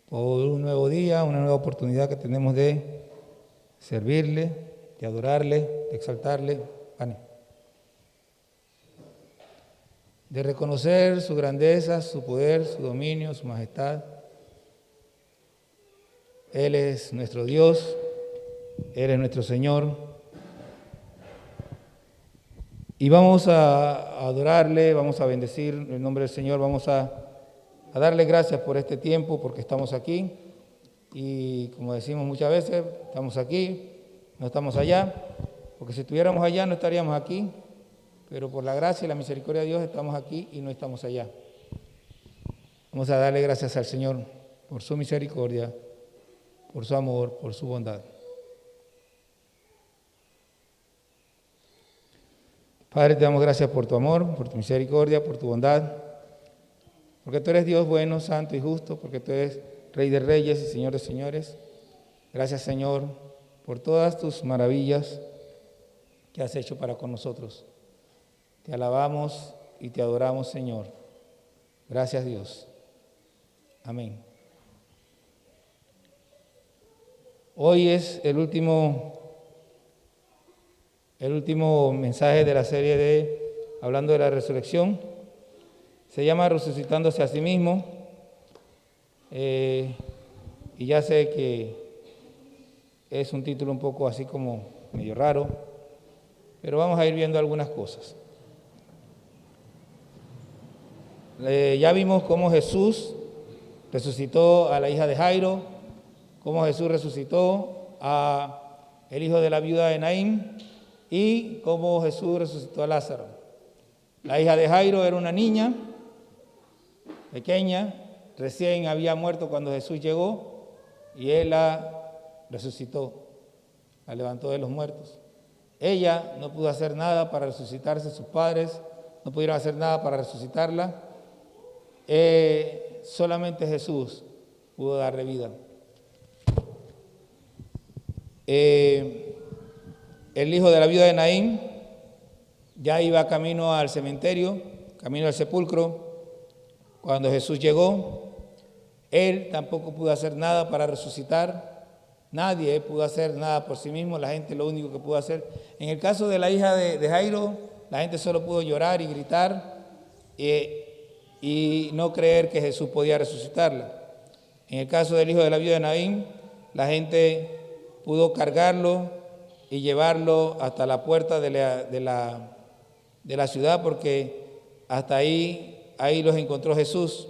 por un nuevo día, una nueva oportunidad que tenemos de servirle, de adorarle, de exaltarle, de reconocer su grandeza, su poder, su dominio, su majestad. Él es nuestro Dios, Él es nuestro Señor. Y vamos a adorarle, vamos a bendecir el nombre del Señor, vamos a darle gracias por este tiempo, porque estamos aquí. Y como decimos muchas veces, estamos aquí, no estamos allá, porque si estuviéramos allá no estaríamos aquí, pero por la gracia y la misericordia de Dios estamos aquí y no estamos allá. Vamos a darle gracias al Señor por su misericordia, por su amor, por su bondad. Padre, te damos gracias por tu amor, por tu misericordia, por tu bondad, porque tú eres Dios bueno, santo y justo, porque tú eres Rey de reyes y Señor de señores. Gracias, Señor, por todas tus maravillas que has hecho para con nosotros. Te alabamos y te adoramos, Señor. Gracias, Dios. Amén. Hoy es el último mensaje de la serie de Hablando de la Resurrección. Se llama Resucitándose a sí mismo. Y ya sé que es un título un poco así como medio raro, pero vamos a ir viendo algunas cosas. Ya vimos cómo Jesús resucitó a la hija de Jairo, cómo Jesús resucitó a el hijo de la viuda de Naín y cómo Jesús resucitó a Lázaro. La hija de Jairo era una niña pequeña, recién había muerto cuando Jesús llegó y él la resucitó, la levantó de los muertos. Ella no pudo hacer nada para resucitarse, sus padres no pudieron hacer nada para resucitarla. Solamente Jesús pudo darle vida. El hijo de la viuda de Naín ya iba camino al cementerio, camino al sepulcro, cuando Jesús llegó. Él tampoco pudo hacer nada para resucitar, nadie pudo hacer nada por sí mismo, la gente lo único que pudo hacer. En el caso de la hija de Jairo, la gente solo pudo llorar y gritar y no creer que Jesús podía resucitarla. En el caso del hijo de la viuda de Naín, la gente pudo cargarlo y llevarlo hasta la puerta de la ciudad, porque hasta ahí los encontró Jesús.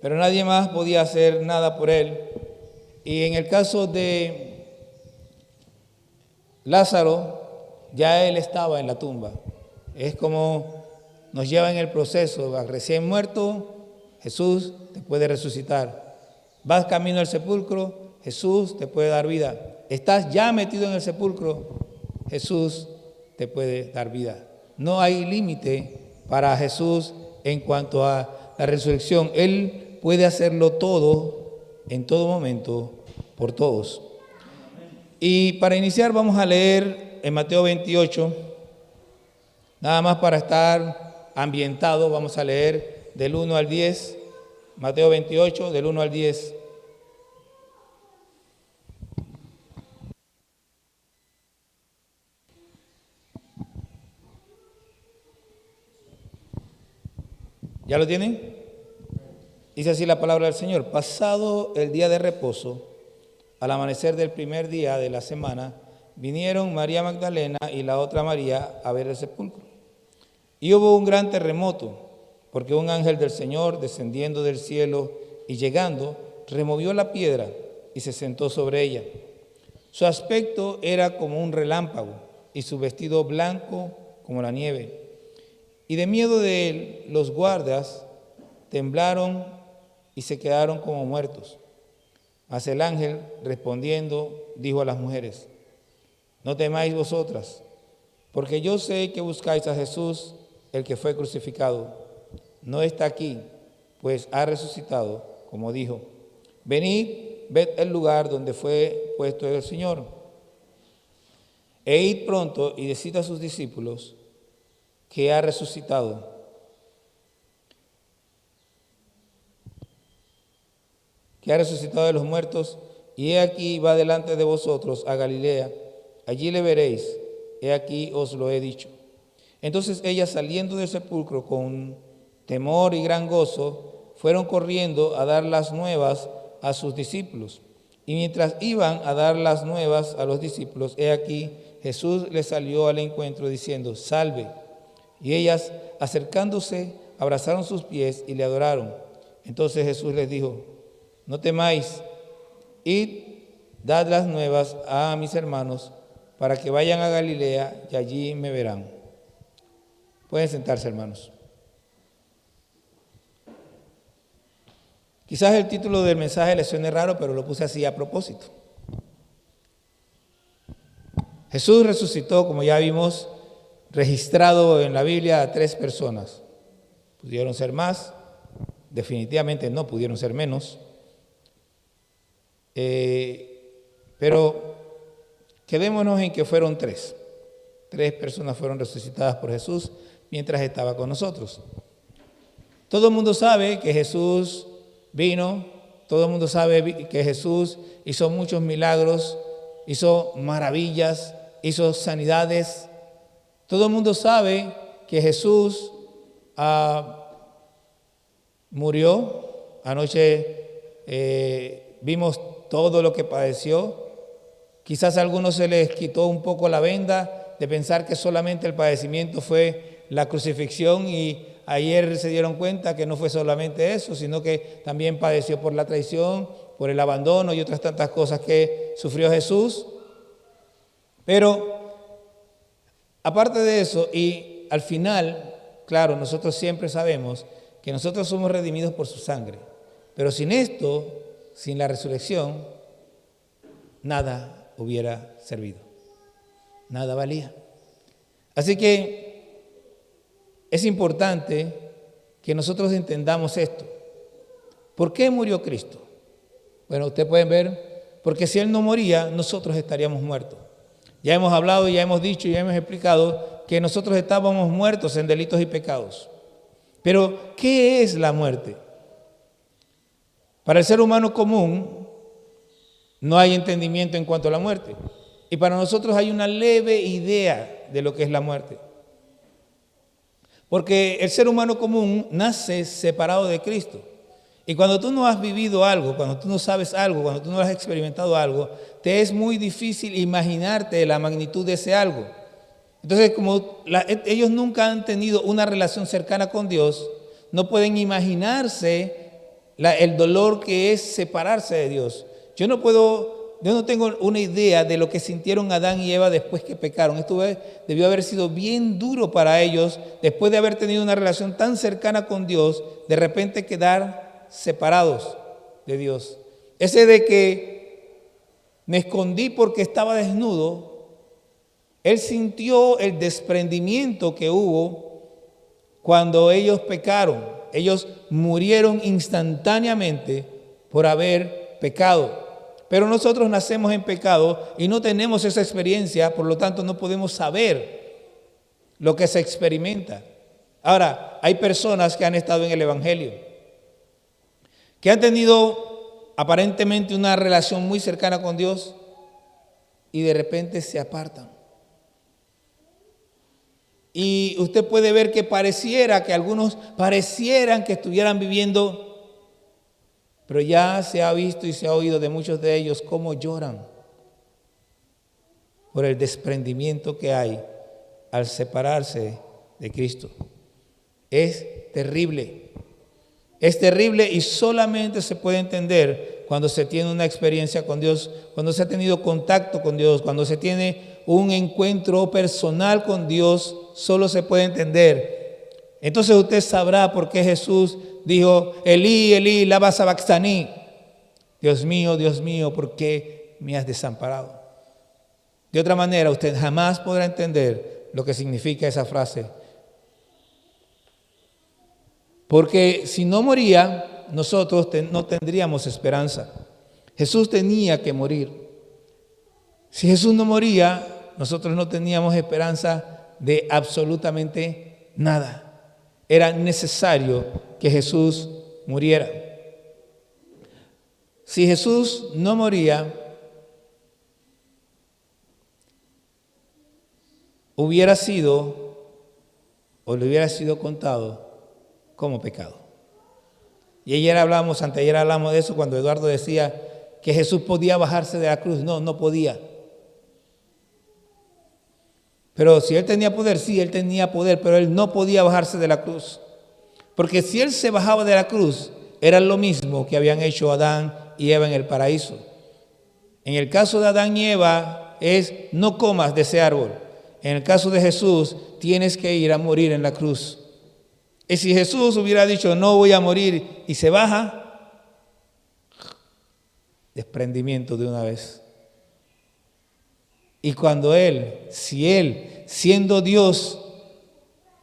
Pero nadie más podía hacer nada por él. Y en el caso de Lázaro, ya él estaba en la tumba. Es como nos lleva en el proceso. Recién muerto, Jesús te puede resucitar. Vas camino al sepulcro, Jesús te puede dar vida. Estás ya metido en el sepulcro, Jesús te puede dar vida. No hay límite para Jesús en cuanto a la resurrección. Él puede hacerlo todo, en todo momento, por todos. Y para iniciar vamos a leer en Mateo 28, nada más para estar ambientado, vamos a leer del 1 al 10, Mateo 28, del 1 al 10. ¿Ya lo tienen? Dice así la palabra del Señor. Pasado el día de reposo, al amanecer del primer día de la semana, vinieron María Magdalena y la otra María a ver el sepulcro. Y hubo un gran terremoto, porque un ángel del Señor, descendiendo del cielo y llegando, removió la piedra y se sentó sobre ella. Su aspecto era como un relámpago y su vestido blanco como la nieve. Y de miedo de él, los guardas temblaron y se quedaron como muertos. Mas el ángel, respondiendo, dijo a las mujeres: no temáis vosotras, porque yo sé que buscáis a Jesús, el que fue crucificado. No está aquí, pues ha resucitado, como dijo. Venid, ved el lugar donde fue puesto el Señor. E id pronto y decid a sus discípulos que ha resucitado. que ha resucitado de los muertos, y he aquí va delante de vosotros a Galilea, allí le veréis, he aquí os lo he dicho. Entonces ellas, saliendo del sepulcro con temor y gran gozo, fueron corriendo a dar las nuevas a sus discípulos. Y mientras iban a dar las nuevas a los discípulos, he aquí Jesús les salió al encuentro diciendo: salve. Y ellas, acercándose, abrazaron sus pies y le adoraron. Entonces Jesús les dijo: no temáis, id, dad las nuevas a mis hermanos, para que vayan a Galilea y allí me verán. Pueden sentarse, hermanos. Quizás el título del mensaje le suene raro, pero lo puse así a propósito. Jesús resucitó, como ya vimos, registrado en la Biblia a 3 personas. Pudieron ser más, definitivamente no pudieron ser menos. Pero quedémonos en que fueron 3. 3 personas fueron resucitadas por Jesús mientras estaba con nosotros. Todo el mundo sabe que Jesús vino, todo el mundo sabe que Jesús hizo muchos milagros, hizo maravillas, hizo sanidades. Todo el mundo sabe que Jesús murió. Anoche vimos todo lo que padeció. Quizás a algunos se les quitó un poco la venda de pensar que solamente el padecimiento fue la crucifixión, y ayer se dieron cuenta que no fue solamente eso, sino que también padeció por la traición, por el abandono y otras tantas cosas que sufrió Jesús. Pero aparte de eso, y al final, claro, nosotros siempre sabemos que nosotros somos redimidos por su sangre, pero sin esto, sin la resurrección, nada hubiera servido, nada valía. Así que es importante que nosotros entendamos esto. ¿Por qué murió Cristo? Bueno, ustedes pueden ver, porque si Él no moría, nosotros estaríamos muertos. Ya hemos hablado, ya hemos dicho, ya hemos explicado que nosotros estábamos muertos en delitos y pecados. Pero, ¿qué es la muerte? Para el ser humano común no hay entendimiento en cuanto a la muerte. Y para nosotros hay una leve idea de lo que es la muerte. Porque el ser humano común nace separado de Cristo. Y cuando tú no has vivido algo, cuando tú no sabes algo, cuando tú no has experimentado algo, te es muy difícil imaginarte la magnitud de ese algo. Entonces, como ellos nunca han tenido una relación cercana con Dios, no pueden imaginarse el dolor que es separarse de Dios. Yo no tengo una idea de lo que sintieron Adán y Eva después que pecaron. Esto debió haber sido bien duro para ellos, después de haber tenido una relación tan cercana con Dios, de repente quedar separados de Dios. Ese de que me escondí porque estaba desnudo, él sintió el desprendimiento que hubo cuando ellos pecaron. Ellos murieron instantáneamente por haber pecado. Pero nosotros nacemos en pecado y no tenemos esa experiencia, por lo tanto no podemos saber lo que se experimenta. Ahora, hay personas que han estado en el Evangelio, que han tenido aparentemente una relación muy cercana con Dios y de repente se apartan. Y usted puede ver que algunos parecieran que estuvieran viviendo, pero ya se ha visto y se ha oído de muchos de ellos cómo lloran por el desprendimiento que hay al separarse de Cristo. Es terrible y solamente se puede entender cuando se tiene una experiencia con Dios, cuando se ha tenido contacto con Dios, cuando se tiene un encuentro personal con Dios, solo se puede entender. Entonces usted sabrá por qué Jesús dijo: Elí, Elí, lama sabactani. Dios mío, ¿por qué me has desamparado? De otra manera, usted jamás podrá entender lo que significa esa frase. Porque si no moría, nosotros no tendríamos esperanza. Jesús tenía que morir. Si Jesús no moría, nosotros no teníamos esperanza de absolutamente nada. Era necesario que Jesús muriera. Si Jesús no moría, hubiera sido o le hubiera sido contado como pecado. Y anteayer hablamos de eso cuando Eduardo decía que Jesús podía bajarse de la cruz. No, no podía. Pero si él tenía poder, sí, él tenía poder, pero él no podía bajarse de la cruz. Porque si él se bajaba de la cruz, era lo mismo que habían hecho Adán y Eva en el paraíso. En el caso de Adán y Eva es no comas de ese árbol. En el caso de Jesús, tienes que ir a morir en la cruz. Y si Jesús hubiera dicho no voy a morir y se baja, desprendimiento de una vez. Y cuando si él, siendo Dios,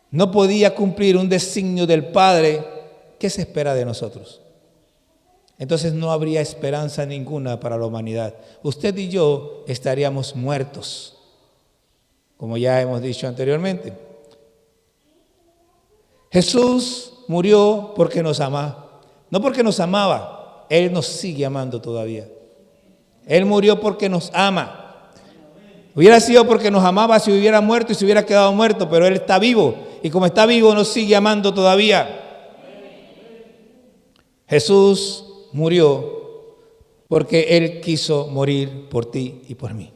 no podía cumplir un designio del Padre, ¿qué se espera de nosotros? Entonces no habría esperanza ninguna para la humanidad. Usted y yo estaríamos muertos, como ya hemos dicho anteriormente. Jesús murió porque nos ama, no porque nos amaba, Él nos sigue amando todavía. Él murió porque nos ama. Hubiera sido porque nos amaba si hubiera muerto y se hubiera quedado muerto, pero Él está vivo y como está vivo nos sigue amando todavía. Jesús murió porque Él quiso morir por ti y por mí.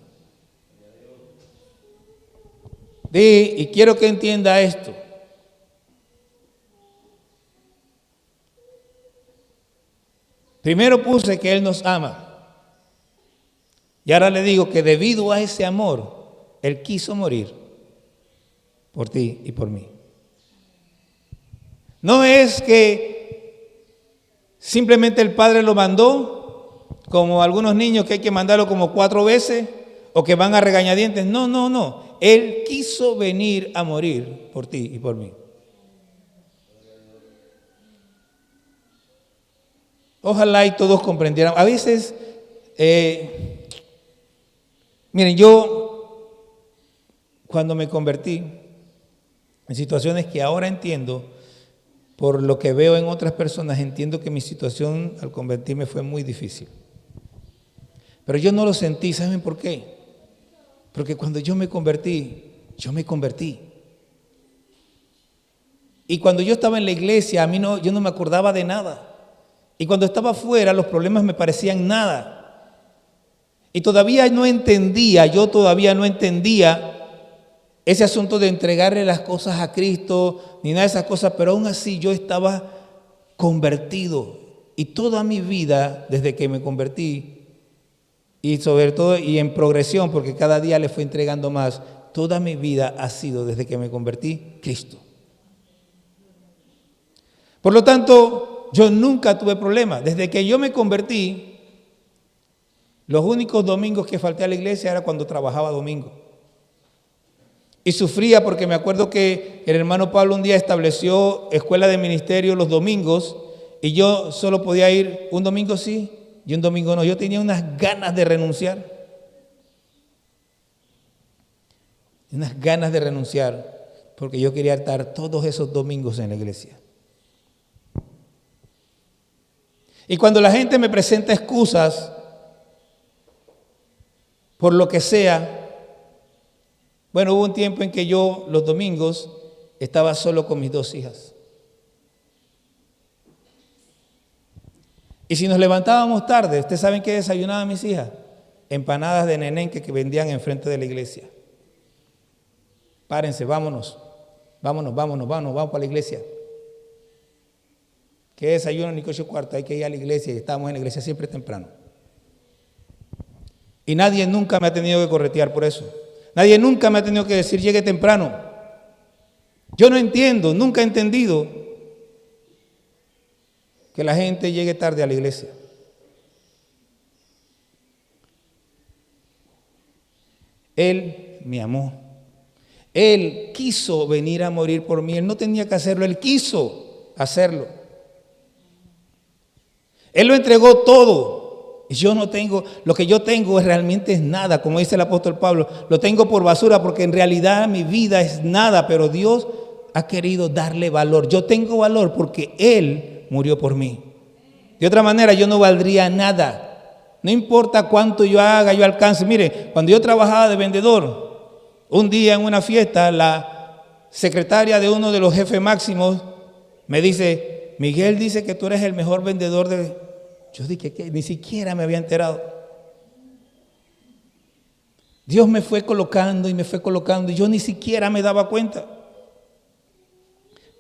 Y quiero que entienda esto. Primero puse que Él nos ama. Y ahora le digo que debido a ese amor, Él quiso morir por ti y por mí. No es que simplemente el Padre lo mandó, como algunos niños que hay que mandarlo como 4 veces, o que van a regañadientes. No, no, no. Él quiso venir a morir por ti y por mí. Ojalá y todos comprendieran. A veces, miren, yo cuando me convertí, en situaciones que ahora entiendo, por lo que veo en otras personas, entiendo que mi situación al convertirme fue muy difícil. Pero yo no lo sentí, ¿saben por qué? Porque cuando yo me convertí. Y cuando yo estaba en la iglesia, yo no me acordaba de nada. Y cuando estaba afuera, los problemas me parecían nada. Y yo todavía no entendía ese asunto de entregarle las cosas a Cristo, ni nada de esas cosas, pero aún así yo estaba convertido. Y toda mi vida, desde que me convertí, y sobre todo, y en progresión, porque cada día le fue entregando más, toda mi vida ha sido, desde que me convertí, Cristo. Por lo tanto, yo nunca tuve problema. Desde que yo me convertí, los únicos domingos que falté a la iglesia era cuando trabajaba domingo. Y sufría porque me acuerdo que el hermano Pablo un día estableció escuela de ministerio los domingos y yo solo podía ir un domingo sí y un domingo no. Yo tenía unas ganas de renunciar. Porque yo quería estar todos esos domingos en la iglesia. Y cuando la gente me presenta excusas por lo que sea, bueno, hubo un tiempo en que yo los domingos estaba solo con mis 2 hijas. Y si nos levantábamos tarde, ¿ustedes saben qué desayunaban mis hijas? Empanadas de nenenque que vendían enfrente de la iglesia. Párense, vamos para la iglesia. ¿Qué desayuno ni 8:15? Hay que ir a la iglesia y estábamos en la iglesia siempre temprano. Y nadie nunca me ha tenido que corretear por eso. Nadie nunca me ha tenido que decir llegue temprano. Yo no entiendo, nunca he entendido que la gente llegue tarde a la iglesia. Él me amó. Él quiso venir a morir por mí. Él no tenía que hacerlo, Él quiso hacerlo. Él lo entregó todo. Y yo no tengo, lo que yo tengo realmente es nada, como dice el apóstol Pablo. Lo tengo por basura porque en realidad mi vida es nada, pero Dios ha querido darle valor. Yo tengo valor porque Él murió por mí. De otra manera yo no valdría nada. No importa cuánto yo haga, yo alcance. Mire, cuando yo trabajaba de vendedor, un día en una fiesta, la secretaria de uno de los jefes máximos me dice: Miguel dice que tú eres el mejor vendedor de... Yo dije que ni siquiera me había enterado. Dios me fue colocando y me fue colocando y yo ni siquiera me daba cuenta.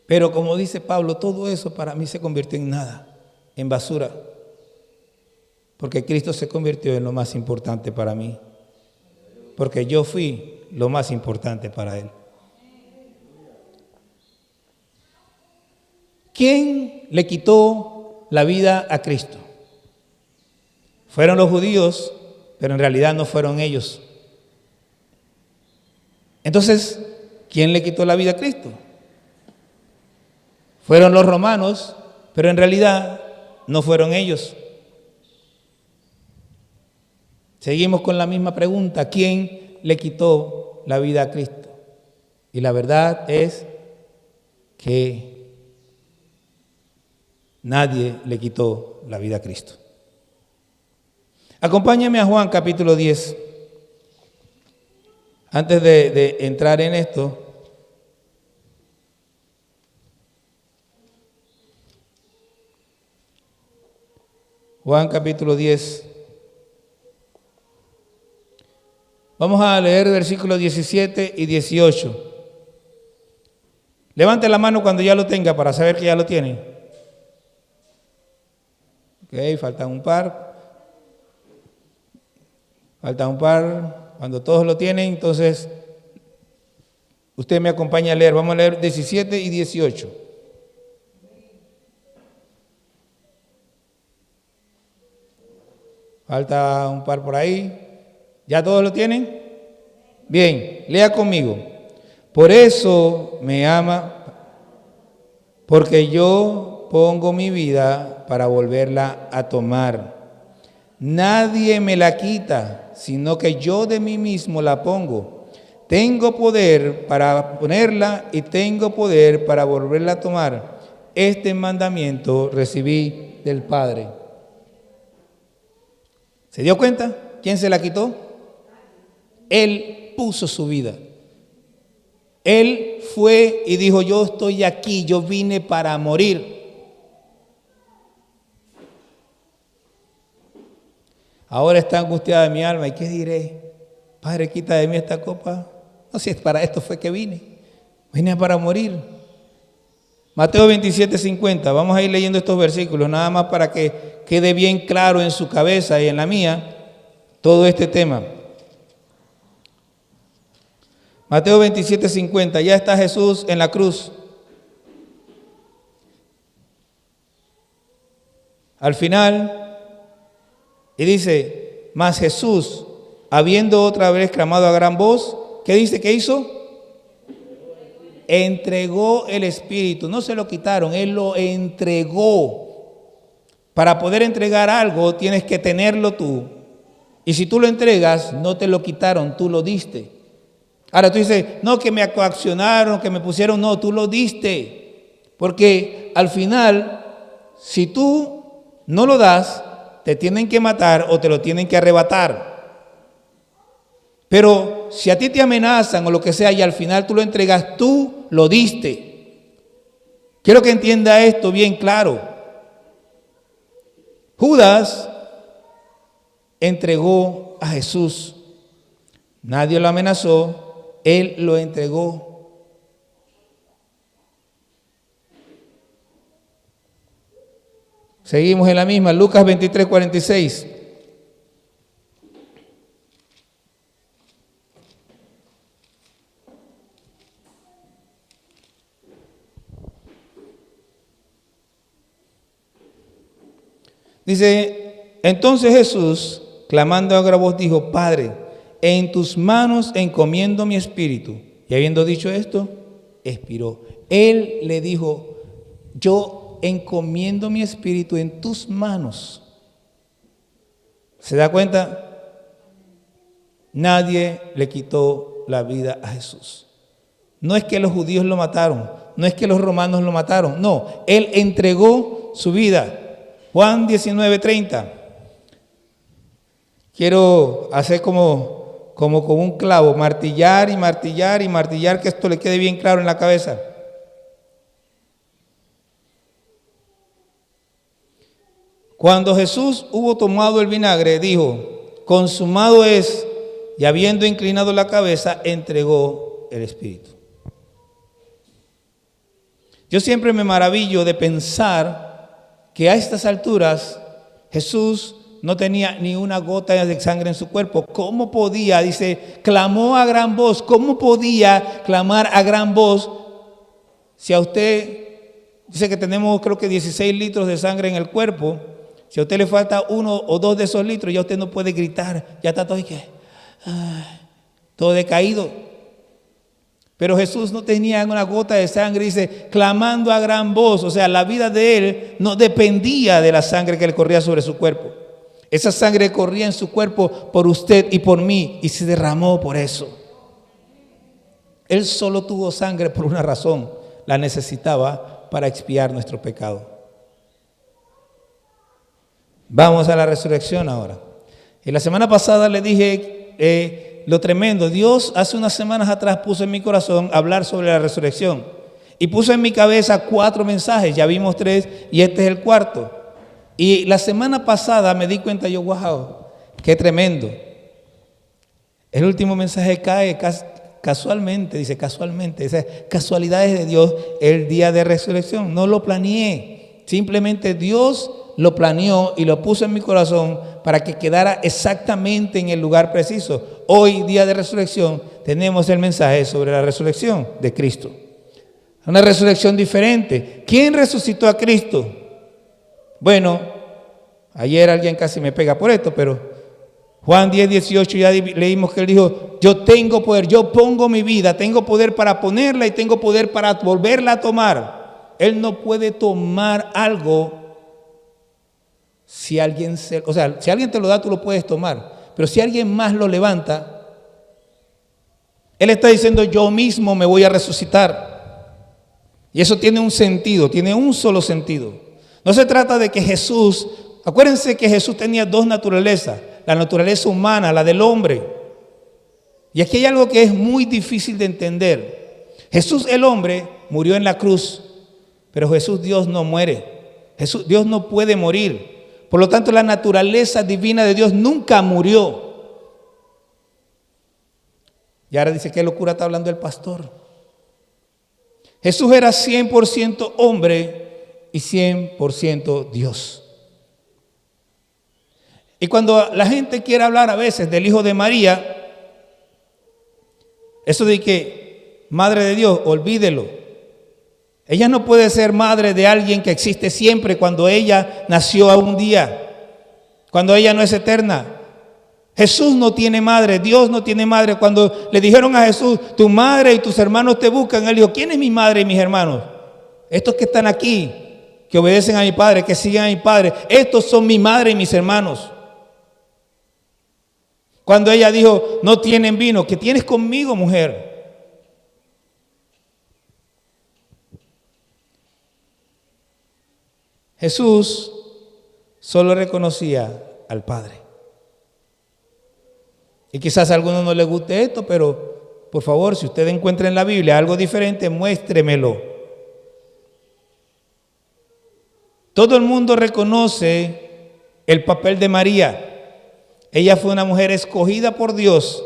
Pero como dice Pablo, todo eso para mí se convirtió en nada, en basura. Porque Cristo se convirtió en lo más importante para mí. Porque yo fui lo más importante para Él. ¿Quién le quitó la vida a Cristo? Fueron los judíos, pero en realidad no fueron ellos. Entonces, ¿quién le quitó la vida a Cristo? Fueron los romanos, pero en realidad no fueron ellos. Seguimos con la misma pregunta: ¿quién le quitó la vida a Cristo? Y la verdad es que nadie le quitó la vida a Cristo. Acompáñame a Juan capítulo 10. Antes de entrar en esto, Juan capítulo 10. Vamos a leer versículos 17 y 18. Levante la mano cuando ya lo tenga para saber que ya lo tiene. Ok, faltan un par. Faltan un par. Cuando todos lo tienen, entonces usted me acompaña a leer. Vamos a leer 17 y 18. Falta un par por ahí. ¿Ya todos lo tienen? Bien, lea conmigo. Por eso me ama, porque yo pongo mi vida para volverla a tomar. Nadie me la quita, sino que yo de mí mismo la pongo. Tengo poder para ponerla y tengo poder para volverla a tomar. Este mandamiento recibí del Padre. ¿Se dio cuenta? ¿Quién se la quitó? Él puso su vida. Él fue y dijo: yo estoy aquí, yo vine para morir. Ahora está angustiada mi alma. ¿Y qué diré? Padre, quita de mí esta copa. No, si es para esto fue que vine. Vine para morir. Mateo 27:50. Vamos a ir leyendo estos versículos, nada más para que quede bien claro en su cabeza y en la mía todo este tema. Mateo 27:50. Ya está Jesús en la cruz. Al final, y dice: mas Jesús, habiendo otra vez clamado a gran voz, ¿qué dice que hizo? Entregó el Espíritu. No se lo quitaron, Él lo entregó. Para poder entregar algo tienes que tenerlo tú. Y si tú lo entregas, no te lo quitaron, tú lo diste. Ahora tú dices: no, que me coaccionaron, que me pusieron. No, tú lo diste. Porque al final, si tú no lo das, te tienen que matar o te lo tienen que arrebatar. Pero si a ti te amenazan o lo que sea y al final tú lo entregas, tú lo diste. Quiero que entienda esto bien claro. Judas entregó a Jesús. Nadie lo amenazó. Él lo entregó. Seguimos en la misma. Lucas 23:46. Dice: entonces Jesús, clamando a gran voz, dijo: Padre, en tus manos encomiendo mi espíritu. Y habiendo dicho esto, expiró. Él le dijo: yo encomiendo mi espíritu en tus manos. ¿Se da cuenta? Nadie le quitó la vida a Jesús. No es que los judíos lo mataron, no es que los romanos lo mataron, no, Él entregó su vida. Juan 19:30. Quiero hacer como con un clavo, martillar y martillar y martillar, que esto le quede bien claro en la cabeza. Cuando Jesús hubo tomado el vinagre, dijo: consumado es, y habiendo inclinado la cabeza, entregó el Espíritu. Yo siempre me maravillo de pensar que a estas alturas Jesús no tenía ni una gota de sangre en su cuerpo. ¿Cómo podía? Dice, clamó a gran voz. ¿Cómo podía clamar a gran voz si a usted, dice que tenemos creo que 16 litros de sangre en el cuerpo? Si a usted le falta 1 o 2 de esos litros, ya usted no puede gritar, ya está todo decaído. Pero Jesús no tenía una gota de sangre, dice, clamando a gran voz. O sea, la vida de él no dependía de la sangre que le corría sobre su cuerpo. Esa sangre corría en su cuerpo por usted y por mí, y se derramó por eso. Él solo tuvo sangre por una razón: la necesitaba para expiar nuestro pecado. Vamos a la resurrección ahora. Y la semana pasada le dije lo tremendo. Dios hace unas semanas atrás puso en mi corazón hablar sobre la resurrección. Y puso en mi cabeza 4 mensajes. Ya vimos 3 y este es el 4. Y la semana pasada me di cuenta yo, wow, qué tremendo. El último mensaje cae casualmente, dice casualidades de Dios, el día de resurrección. No lo planeé. Simplemente Dios lo planeó y lo puso en mi corazón para que quedara exactamente en el lugar preciso. Hoy, día de resurrección, tenemos el mensaje sobre la resurrección de Cristo. Una resurrección diferente. ¿Quién resucitó a Cristo? Bueno, ayer alguien casi me pega por esto, pero Juan 10:18 ya leímos que él dijo: yo tengo poder, yo pongo mi vida, tengo poder para ponerla y tengo poder para volverla a tomar. Él no puede tomar algo si alguien si alguien te lo da, tú lo puedes tomar. Pero si alguien más lo levanta, él está diciendo: yo mismo me voy a resucitar. Y eso tiene un sentido, tiene un solo sentido. No se trata de que Jesús, acuérdense que Jesús tenía 2 naturalezas: la naturaleza humana, la del hombre. Y aquí hay algo que es muy difícil de entender. Jesús, el hombre, murió en la cruz, pero Jesús, Dios, no muere. Dios no puede morir. Por lo tanto, la naturaleza divina de Dios nunca murió. Y ahora dice: ¿qué locura está hablando el pastor? Jesús era 100% hombre y 100% Dios. Y cuando la gente quiere hablar a veces del hijo de María, eso de que madre de Dios, olvídelo. Ella no puede ser madre de alguien que existe siempre cuando ella nació a un día, cuando ella no es eterna. Jesús no tiene madre, Dios no tiene madre. Cuando le dijeron a Jesús: tu madre y tus hermanos te buscan, él dijo: ¿quién es mi madre y mis hermanos? Estos que están aquí, que obedecen a mi padre, que siguen a mi padre, estos son mi madre y mis hermanos. Cuando ella dijo: no tienen vino, ¿qué tienes conmigo, mujer? Jesús solo reconocía al Padre. Y quizás a algunos no les guste esto, pero por favor, si usted encuentra en la Biblia algo diferente, muéstremelo. Todo el mundo reconoce el papel de María. Ella fue una mujer escogida por Dios.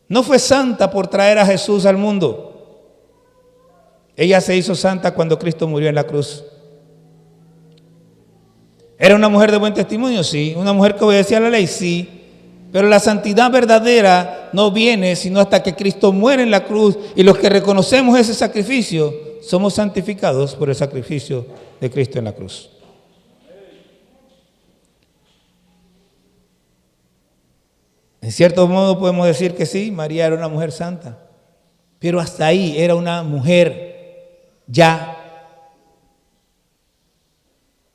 No fue santa por traer a Jesús al mundo. Ella se hizo santa cuando Cristo murió en la cruz. ¿Era una mujer de buen testimonio? Sí. ¿Una mujer que obedecía a la ley? Sí. Pero la santidad verdadera no viene sino hasta que Cristo muere en la cruz, y los que reconocemos ese sacrificio somos santificados por el sacrificio de Cristo en la cruz. En cierto modo podemos decir que sí, María era una mujer santa, pero hasta ahí era una mujer ya.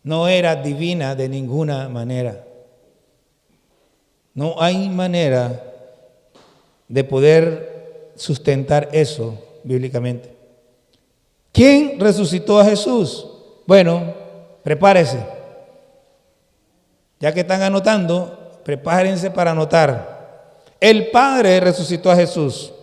No era divina de ninguna manera. No hay manera de poder sustentar eso bíblicamente. ¿Quién resucitó a Jesús? Bueno, prepárese. Ya que están anotando, prepárense para anotar. El Padre resucitó a Jesús.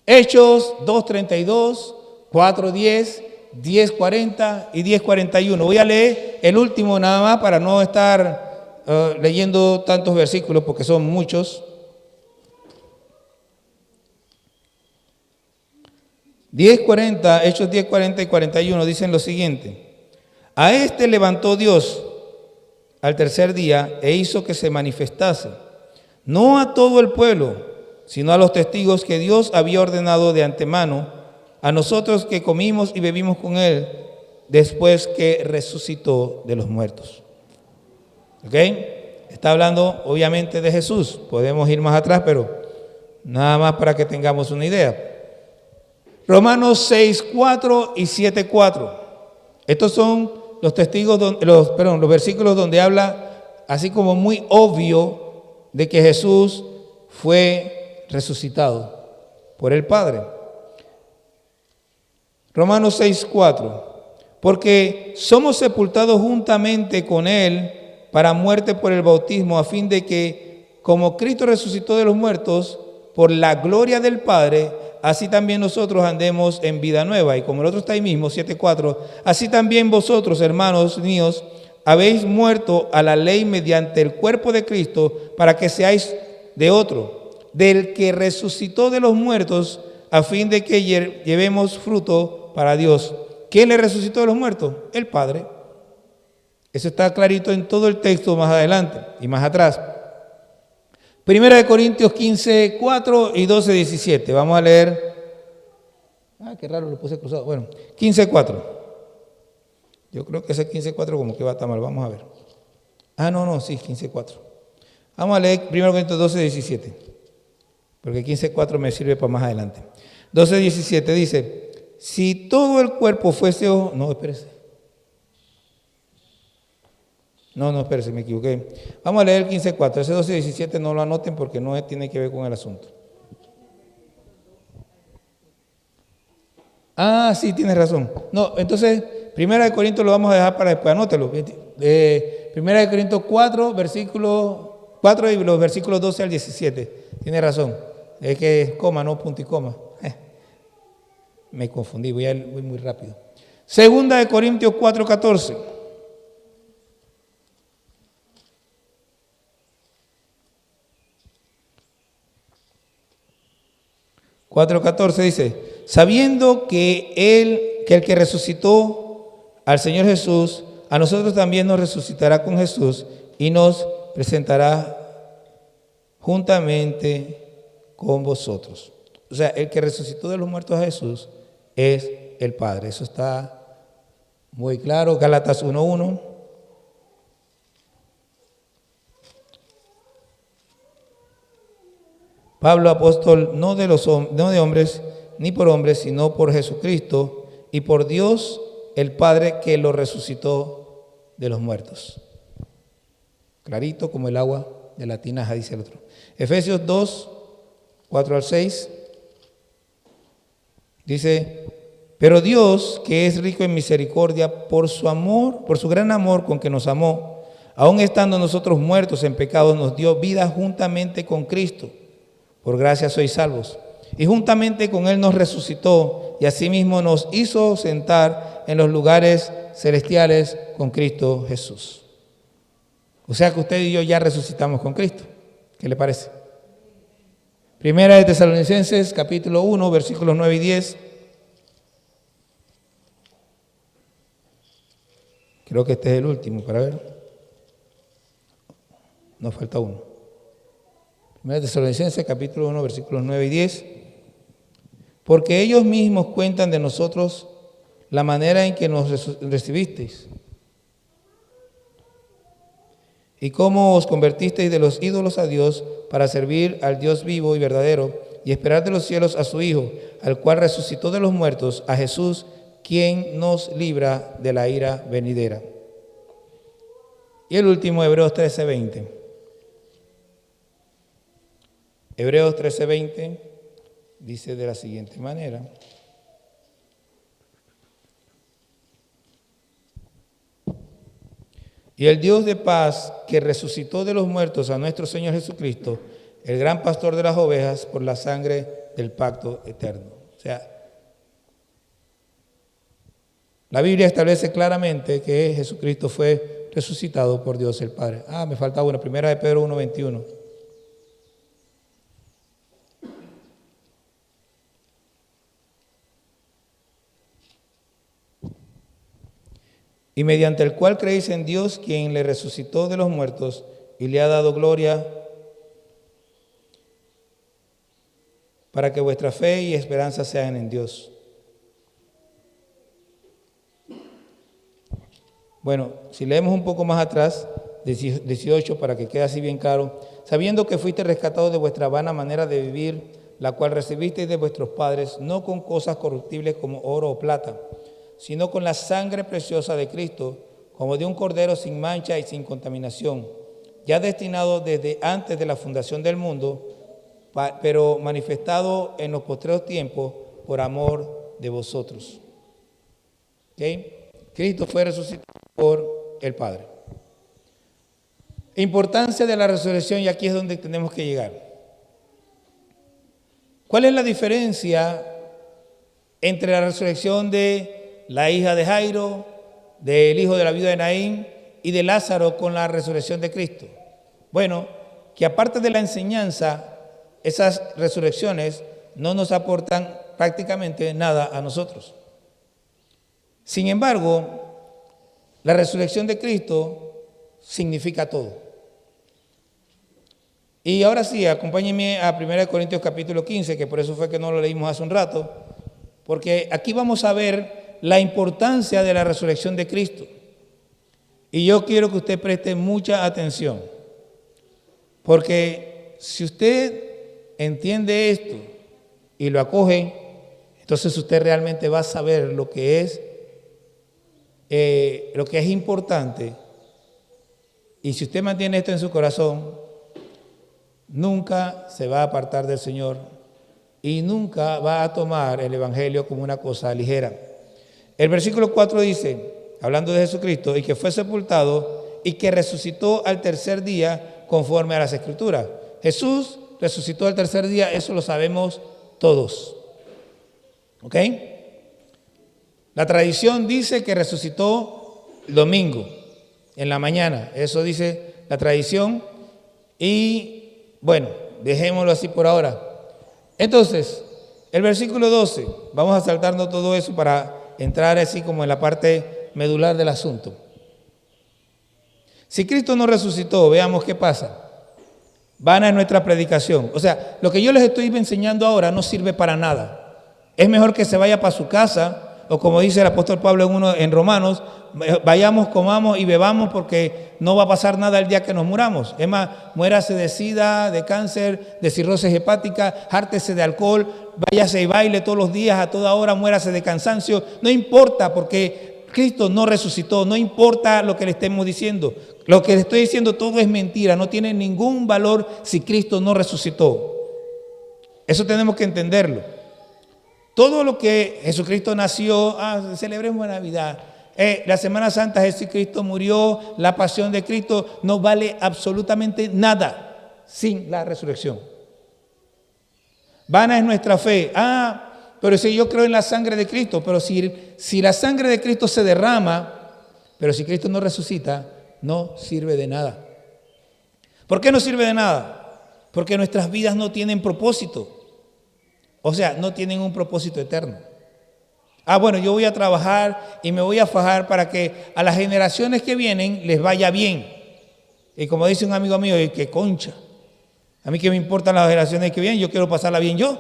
Hechos 2:32, 4:10, 10:40 y 10:41. Voy a leer el último nada más para no estar leyendo tantos versículos porque son muchos. 10:40, Hechos 10:40 y 41 dicen lo siguiente. A este levantó Dios al tercer día e hizo que se manifestase, no a todo el pueblo, sino a los testigos que Dios había ordenado de antemano, a nosotros que comimos y bebimos con él después que resucitó de los muertos. ¿Ok? Está hablando obviamente de Jesús. Podemos ir más atrás, pero nada más para que tengamos una idea. Romanos 6:4 y 7:4. Estos son los testigos, los versículos donde habla así como muy obvio de que Jesús fue resucitado por el Padre. Romanos 6:4. Porque somos sepultados juntamente con Él para muerte por el bautismo, a fin de que, como Cristo resucitó de los muertos, por la gloria del Padre, así también nosotros andemos en vida nueva. Y como el otro está ahí mismo, 7:4, así también vosotros, hermanos míos, habéis muerto a la ley mediante el cuerpo de Cristo, para que seáis de otro, del que resucitó de los muertos, a fin de que llevemos fruto para Dios. ¿Quién le resucitó de los muertos? El Padre. Eso está clarito en todo el texto más adelante y más atrás. Primera de Corintios 15:4 y 12:17. Vamos a leer. Qué raro, lo puse cruzado. Bueno, 15:4. Yo creo que ese 15:4 como que va a estar mal. Vamos a ver. Sí, 15:4. Vamos a leer 1 Corintios 12:17. Porque 15:4 me sirve para más adelante. 12:17 dice: si todo el cuerpo fuese ojo. No, espérese. No, espérese, me equivoqué. Vamos a leer el 15:4. Ese 12:17 no lo anoten porque no tiene que ver con el asunto. Sí, tienes razón. No, entonces, 1 Corintios lo vamos a dejar para después, anótelo. 1 Corintios 4, versículo 4 y los versículos 12 al 17. Tiene razón. Es que es coma, no punto y coma. Me confundí, voy muy rápido. 2 Corintios 4:14. 4:14 dice: sabiendo que el que resucitó al Señor Jesús, a nosotros también nos resucitará con Jesús y nos presentará juntamente con vosotros. O sea, el que resucitó de los muertos a Jesús es el Padre. Eso está muy claro. Gálatas 1:1. Pablo, apóstol, no de hombres, ni por hombres, sino por Jesucristo y por Dios el Padre que lo resucitó de los muertos. Clarito como el agua de la tinaja, dice el otro. Efesios 2:4 al 6. Dice: pero Dios, que es rico en misericordia, por su amor, por su gran amor con que nos amó, aun estando nosotros muertos en pecados, nos dio vida juntamente con Cristo. Por gracia sois salvos. Y juntamente con Él nos resucitó y asimismo nos hizo sentar en los lugares celestiales con Cristo Jesús. O sea que usted y yo ya resucitamos con Cristo. ¿Qué le parece? Primera de Tesalonicenses, capítulo 1, versículos 9 y 10. Creo que este es el último, para ver. Nos falta uno. Primera de Tesalonicenses, capítulo 1, versículos 9 y 10. Porque ellos mismos cuentan de nosotros la manera en que nos recibisteis y cómo os convertisteis de los ídolos a Dios para servir al Dios vivo y verdadero y esperar de los cielos a su Hijo, al cual resucitó de los muertos, a Jesús, quien nos libra de la ira venidera. Y el último, Hebreos 13:20. Hebreos 13:20 dice de la siguiente manera: Y el Dios de paz, que resucitó de los muertos a nuestro Señor Jesucristo, el gran pastor de las ovejas, por la sangre del pacto eterno. O sea, la Biblia establece claramente que Jesucristo fue resucitado por Dios el Padre. Me faltaba una, primera de Pedro 1:21. Y mediante el cual creéis en Dios, quien le resucitó de los muertos y le ha dado gloria, para que vuestra fe y esperanza sean en Dios. Bueno, si leemos un poco más atrás, 18, para que quede así bien claro, sabiendo que fuiste rescatados de vuestra vana manera de vivir, la cual recibisteis de vuestros padres, no con cosas corruptibles como oro o plata, sino con la sangre preciosa de Cristo, como de un cordero sin mancha y sin contaminación, ya destinado desde antes de la fundación del mundo, pero manifestado en los postreros tiempos por amor de vosotros. ¿Okay? Cristo fue resucitado por el Padre. Importancia de la resurrección, y aquí es donde tenemos que llegar. ¿Cuál es la diferencia entre la resurrección de la hija de Jairo, del hijo de la viuda de Naín y de Lázaro con la resurrección de Cristo? Bueno, que aparte de la enseñanza, esas resurrecciones no nos aportan prácticamente nada a nosotros. Sin embargo, la resurrección de Cristo significa todo. Y ahora sí, acompáñenme a 1 Corintios capítulo 15, que por eso fue que no lo leímos hace un rato, porque aquí vamos a ver la importancia de la resurrección de Cristo. Y yo quiero que usted preste mucha atención, porque si usted entiende esto y lo acoge, entonces usted realmente va a saber lo que es importante. Y si usted mantiene esto en su corazón, nunca se va a apartar del Señor y nunca va a tomar el Evangelio como una cosa ligera. El versículo 4 dice, hablando de Jesucristo, y que fue sepultado y que resucitó al tercer día conforme a las Escrituras. Jesús resucitó al tercer día, eso lo sabemos todos. ¿Ok? La tradición dice que resucitó el domingo, en la mañana. Eso dice la tradición. Y bueno, dejémoslo así por ahora. Entonces, el versículo 12, vamos a saltarnos todo eso para entrar así como en la parte medular del asunto. Si Cristo no resucitó, veamos qué pasa. Vana es nuestra predicación. O sea, lo que yo les estoy enseñando ahora no sirve para nada. Es mejor que se vaya para su casa, o como dice el apóstol Pablo en Romanos, vayamos, comamos y bebamos, porque no va a pasar nada el día que nos muramos. Es más, muérase de sida, de cáncer, de cirrosis hepática, hártese de alcohol, váyase y baile todos los días, a toda hora, muérase de cansancio. No importa, porque Cristo no resucitó, no importa lo que le estemos diciendo. Lo que le estoy diciendo todo es mentira, no tiene ningún valor si Cristo no resucitó. Eso tenemos que entenderlo. Todo lo que Jesucristo nació, celebremos Navidad, la Semana Santa, Jesucristo murió, la pasión de Cristo, no vale absolutamente nada sin la resurrección. Vana es nuestra fe. Pero si yo creo en la sangre de Cristo, pero si la sangre de Cristo se derrama, pero si Cristo no resucita, no sirve de nada. ¿Por qué no sirve de nada? Porque nuestras vidas no tienen propósito. O sea, no tienen un propósito eterno. Bueno, yo voy a trabajar y me voy a fajar para que a las generaciones que vienen les vaya bien. Y como dice un amigo mío, que concha, a mí que me importan las generaciones que vienen, yo quiero pasarla bien yo.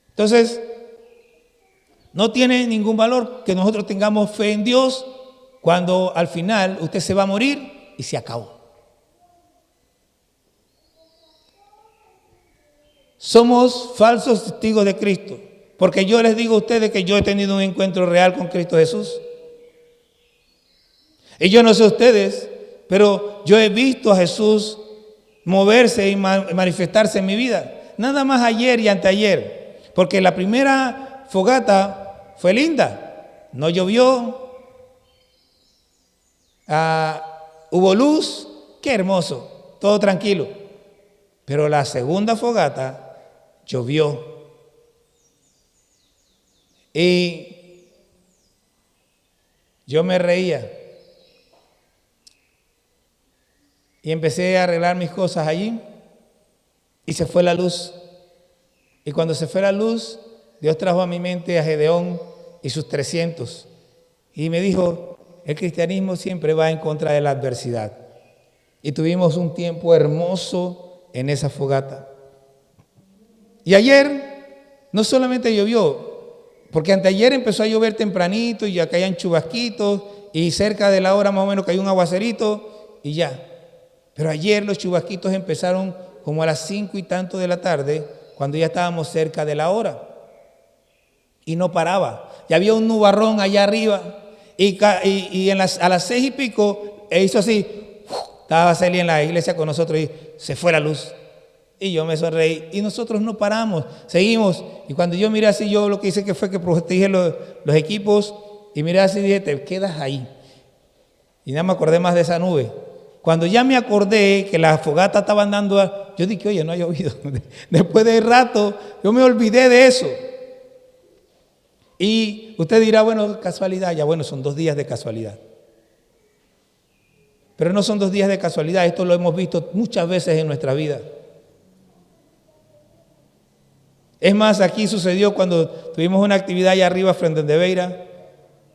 Entonces, no tiene ningún valor que nosotros tengamos fe en Dios cuando al final usted se va a morir y se acabó. Somos falsos testigos de Cristo, porque yo les digo a ustedes que yo he tenido un encuentro real con Cristo Jesús. Y yo no sé ustedes, pero yo he visto a Jesús moverse y manifestarse en mi vida. Nada más ayer y anteayer, porque la primera fogata fue linda, no llovió, hubo luz, qué hermoso, todo tranquilo. Pero la segunda fogata llovió. Y yo me reía. Y empecé a arreglar mis cosas allí. Y se fue la luz. Y cuando se fue la luz, Dios trajo a mi mente a Gedeón y sus 300. Y me dijo, el cristianismo siempre va en contra de la adversidad. Y tuvimos un tiempo hermoso en esa fogata. Y ayer no solamente llovió, porque anteayer empezó a llover tempranito y ya caían chubasquitos y cerca de la hora más o menos cayó un aguacerito y ya. Pero ayer los chubasquitos empezaron como a las 5 y tanto de la tarde, cuando ya estábamos cerca de la hora. Y no paraba. Ya había un nubarrón allá arriba. Y a las 6 y pico, hizo así. Estaba Celia en la iglesia con nosotros y se fue la luz. Y yo me sonreí. Y nosotros no paramos. Seguimos. Y cuando yo miré así, yo lo que hice que fue que protegí los equipos. Y miré así y dije, te quedas ahí. Y nada me acordé más de esa nube. Cuando ya me acordé que la fogata estaba andando, yo dije, oye, no ha llovido. Después de rato, yo me olvidé de eso. Y usted dirá, bueno, casualidad. Ya bueno, son 2 días de casualidad. Pero no son 2 días de casualidad. Esto lo hemos visto muchas veces en nuestra vida. Es más, aquí sucedió cuando tuvimos una actividad allá arriba frente a Deveira,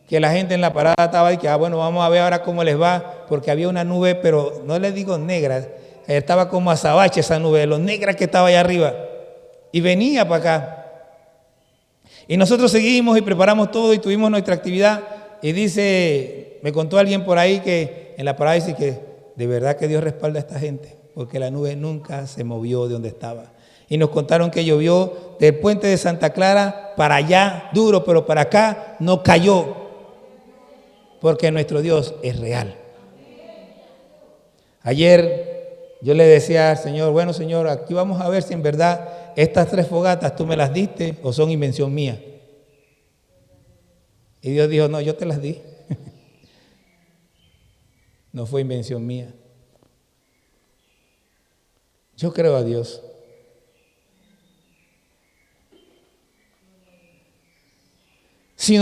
que la gente en la parada estaba y que, bueno, vamos a ver ahora cómo les va, porque había una nube, pero no les digo negra, estaba como azabache esa nube, de lo negra que estaba allá arriba, y venía para acá. Y nosotros seguimos y preparamos todo y tuvimos nuestra actividad, y dice, me contó alguien por ahí que en la parada dice que de verdad que Dios respalda a esta gente, porque la nube nunca se movió de donde estaba. Y nos contaron que llovió del puente de Santa Clara para allá, duro, pero para acá no cayó. Porque nuestro Dios es real. Ayer yo le decía al Señor, bueno Señor, aquí vamos a ver si en verdad estas 3 fogatas tú me las diste o son invención mía. Y Dios dijo, no, yo te las di. No fue invención mía. Yo creo a Dios. Si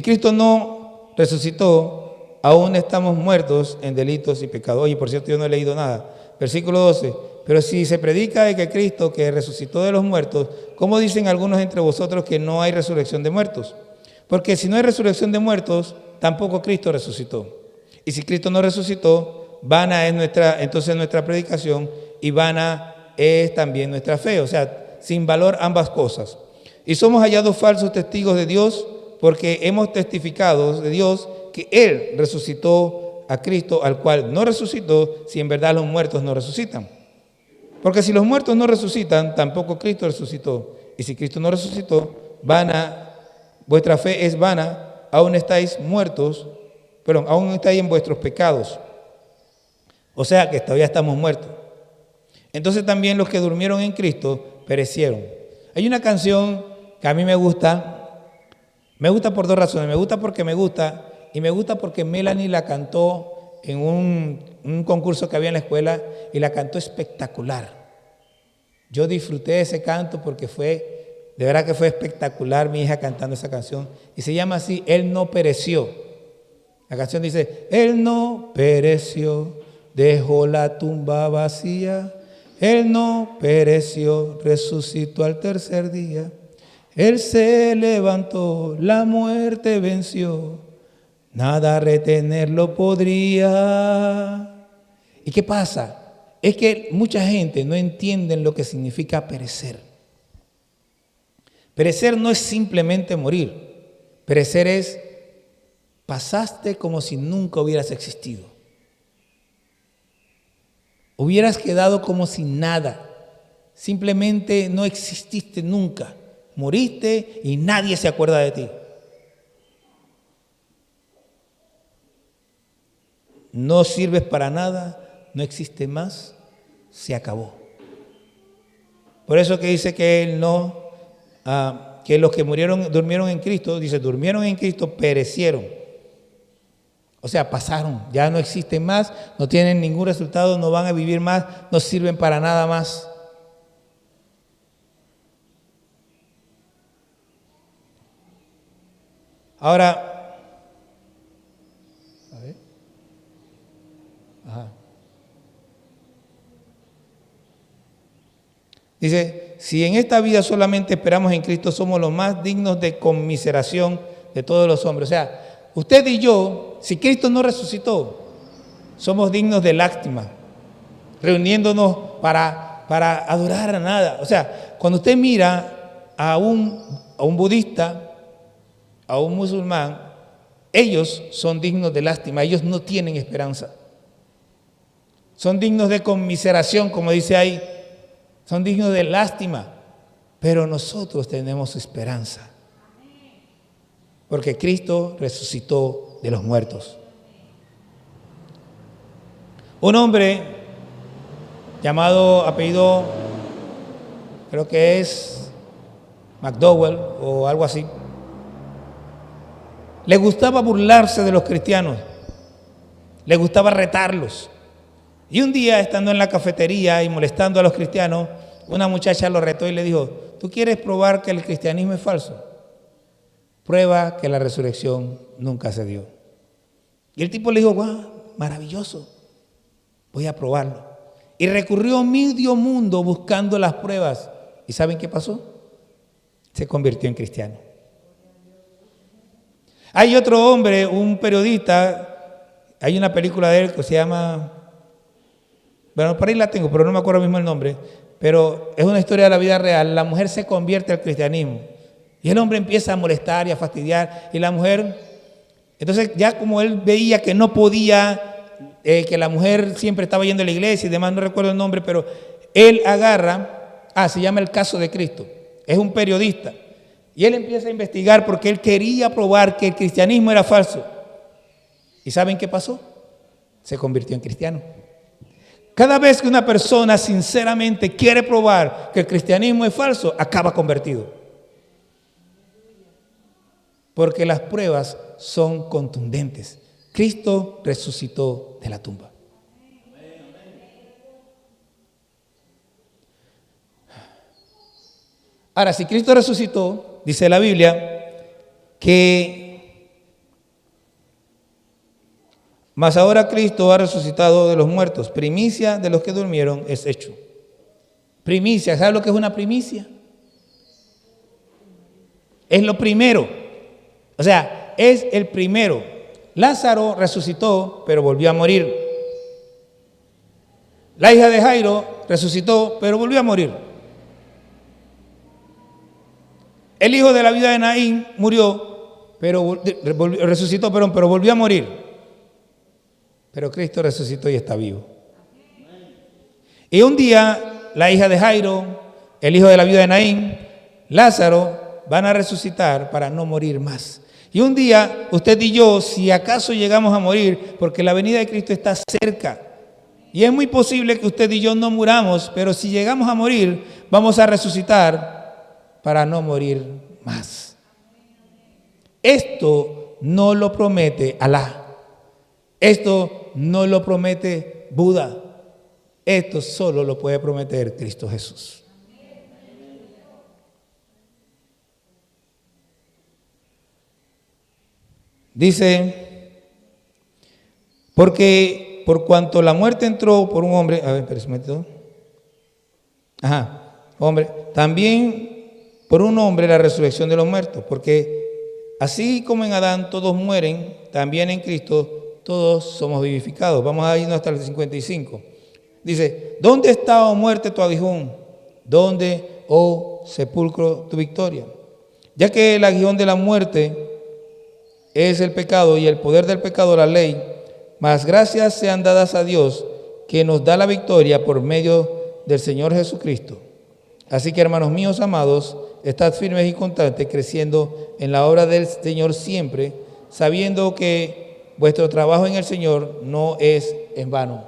Cristo no resucitó, aún estamos muertos en delitos y pecados. Oye, por cierto, yo no he leído nada. Versículo 12. Pero si se predica de que Cristo, que resucitó de los muertos, ¿cómo dicen algunos entre vosotros que no hay resurrección de muertos? Porque si no hay resurrección de muertos, tampoco Cristo resucitó. Y si Cristo no resucitó, vana es nuestra predicación y vana es también nuestra fe. O sea, sin valor ambas cosas. Y somos hallados falsos testigos de Dios, porque hemos testificado de Dios que Él resucitó a Cristo, al cual no resucitó, si en verdad los muertos no resucitan. Porque si los muertos no resucitan, tampoco Cristo resucitó. Y si Cristo no resucitó, vuestra fe es vana, aún estáis en vuestros pecados. O sea que todavía estamos muertos. Entonces también los que durmieron en Cristo perecieron. Hay una canción que a mí me gusta por 2 razones. Me gusta porque me gusta y me gusta porque Melanie la cantó en un concurso que había en la escuela y la cantó espectacular. Yo disfruté ese canto porque de verdad que fue espectacular mi hija cantando esa canción. Y se llama así, Él no pereció. La canción dice, Él no pereció, dejó la tumba vacía. Él no pereció, resucitó al 3er día. Él se levantó, la muerte venció, nada retenerlo podría. ¿Y qué pasa? Es que mucha gente no entiende lo que significa perecer. Perecer no es simplemente morir. Perecer es, pasaste como si nunca hubieras existido. Hubieras quedado como si nada. Simplemente no exististe nunca. Moriste y nadie se acuerda de ti. No sirves para nada, no existe más, se acabó. Por eso que dice que que los que durmieron en Cristo, dice, durmieron en Cristo, perecieron. O sea, pasaron, ya no existen más, no tienen ningún resultado, no van a vivir más, no sirven para nada más. Ahora, a ver. Ajá. Dice, si en esta vida solamente esperamos en Cristo, somos los más dignos de conmiseración de todos los hombres. O sea, usted y yo, si Cristo no resucitó, somos dignos de lástima, reuniéndonos para adorar a nada. O sea, cuando usted mira a un budista, a un musulmán, ellos son dignos de lástima, ellos no tienen esperanza. Son dignos de conmiseración, como dice ahí, son dignos de lástima, pero nosotros tenemos esperanza, porque Cristo resucitó de los muertos. Un hombre llamado, apellido, creo que es McDowell o algo así, le gustaba burlarse de los cristianos, le gustaba retarlos. Y un día, estando en la cafetería y molestando a los cristianos, una muchacha lo retó y le dijo, ¿tú quieres probar que el cristianismo es falso? Prueba que la resurrección nunca se dio. Y el tipo le dijo, guau, maravilloso, voy a probarlo. Y recurrió medio mundo buscando las pruebas. ¿Y saben qué pasó? Se convirtió en cristiano. Hay otro hombre, un periodista, hay una película de él que se llama, bueno, por ahí la tengo, pero no me acuerdo mismo el nombre, pero es una historia de la vida real. La mujer se convierte al cristianismo y el hombre empieza a molestar y a fastidiar, y la mujer, entonces ya como él veía que no podía, que la mujer siempre estaba yendo a la iglesia y demás, no recuerdo el nombre, pero él agarra, se llama El Caso de Cristo, es un periodista, y él empieza a investigar porque él quería probar que el cristianismo era falso. ¿Y saben qué pasó? Se convirtió en cristiano. Cada vez que una persona sinceramente quiere probar que el cristianismo es falso, acaba convertido. Porque las pruebas son contundentes. Cristo resucitó de la tumba. Ahora, si Cristo resucitó, dice la Biblia, que mas ahora Cristo ha resucitado de los muertos, primicia de los que durmieron es hecho. Primicia, ¿sabe lo que es una primicia? Es lo primero, o sea, es el primero. Lázaro resucitó, pero volvió a morir. La hija de Jairo resucitó, pero volvió a morir. El hijo de la viuda de Naín murió, pero resucitó, pero volvió a morir. Pero Cristo resucitó y está vivo. Y un día, la hija de Jairo, el hijo de la viuda de Naín, Lázaro, van a resucitar para no morir más. Y un día, usted y yo, si acaso llegamos a morir, porque la venida de Cristo está cerca, y es muy posible que usted y yo no muramos, pero si llegamos a morir, vamos a resucitar para no morir más. Esto no lo promete Alá. Esto no lo promete Buda. Esto solo lo puede prometer Cristo Jesús. Dice, porque por cuanto la muerte entró por un hombre, a ver, pero se metió. Hombre, también por un hombre la resurrección de los muertos, porque así como en Adán todos mueren, también en Cristo todos somos vivificados. Vamos a irnos hasta el 55. Dice, ¿dónde está, oh muerte, tu aguijón? ¿Dónde, oh sepulcro, tu victoria? Ya que el aguijón de la muerte es el pecado y el poder del pecado la ley, mas gracias sean dadas a Dios que nos da la victoria por medio del Señor Jesucristo. Así que, hermanos míos amados, estad firmes y constantes, creciendo en la obra del Señor siempre, sabiendo que vuestro trabajo en el Señor no es en vano.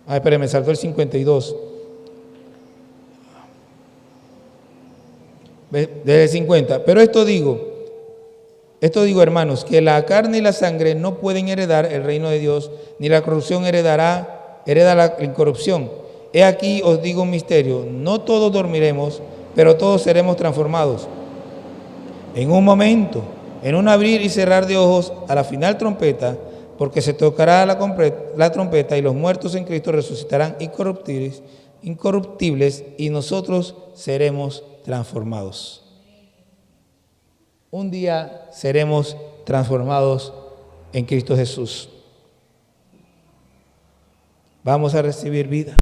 Espere, me saltó el 52. Desde el 50. Pero esto digo, Esto digo, hermanos, que la carne y la sangre no pueden heredar el reino de Dios, ni la corrupción hereda la incorrupción. He aquí os digo un misterio, no todos dormiremos, pero todos seremos transformados. En un momento, en un abrir y cerrar de ojos, a la final trompeta, porque se tocará la trompeta y los muertos en Cristo resucitarán incorruptibles y nosotros seremos transformados. Un día seremos transformados en Cristo Jesús. Vamos a recibir vida.